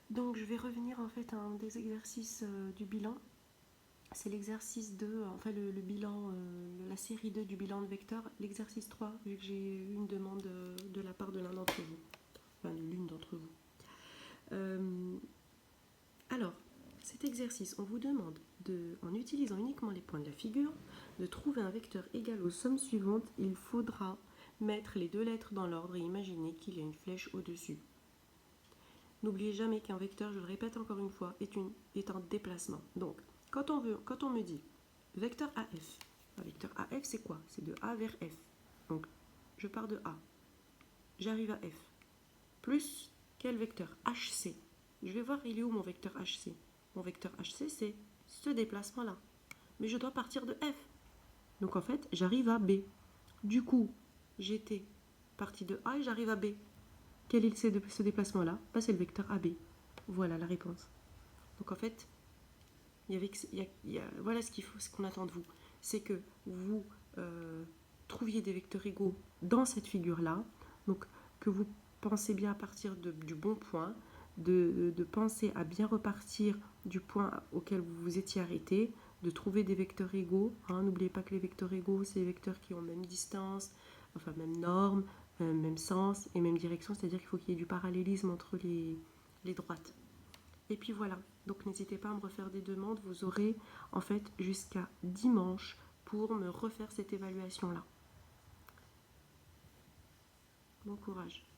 Donc je vais revenir en fait à un des exercices du bilan. C'est l'exercice 2, enfin le bilan, la série 2 du bilan de vecteur, l'exercice 3, vu que j'ai eu une demande de la part de l'un d'entre vous, enfin de l'une d'entre vous. Alors, cet exercice, on vous demande, en utilisant uniquement les points de la figure, de trouver un vecteur égal aux sommes suivantes. Il faudra mettre les deux lettres dans l'ordre et imaginer qu'il y a une flèche au-dessus. N'oubliez jamais qu'un vecteur, je le répète encore une fois, est un déplacement. Donc, quand on me dit vecteur AF, un vecteur AF c'est quoi? C'est de A vers F. Donc, je pars de A, j'arrive à F, plus quel vecteur? HC. Je vais voir, il est où mon vecteur HC? Mon vecteur HC, c'est ce déplacement-là. Mais je dois partir de F. Donc en fait, j'arrive à B. Du coup, j'étais partie de A et j'arrive à B. Quel est ce déplacement-là? C'est le vecteur AB. Voilà la réponse. Donc en fait, voilà ce qu'on attend de vous. C'est que vous trouviez des vecteurs égaux dans cette figure-là. Donc que vous pensez bien à partir du bon point, de penser à bien repartir du point auquel vous vous étiez arrêté, de trouver des vecteurs égaux. N'oubliez pas que les vecteurs égaux, c'est les vecteurs qui ont même distance, enfin même norme, même sens et même direction, c'est-à-dire qu'il faut qu'il y ait du parallélisme entre les droites. Et puis voilà, donc n'hésitez pas à me refaire des demandes, vous aurez en fait jusqu'à dimanche pour me refaire cette évaluation-là. Bon courage.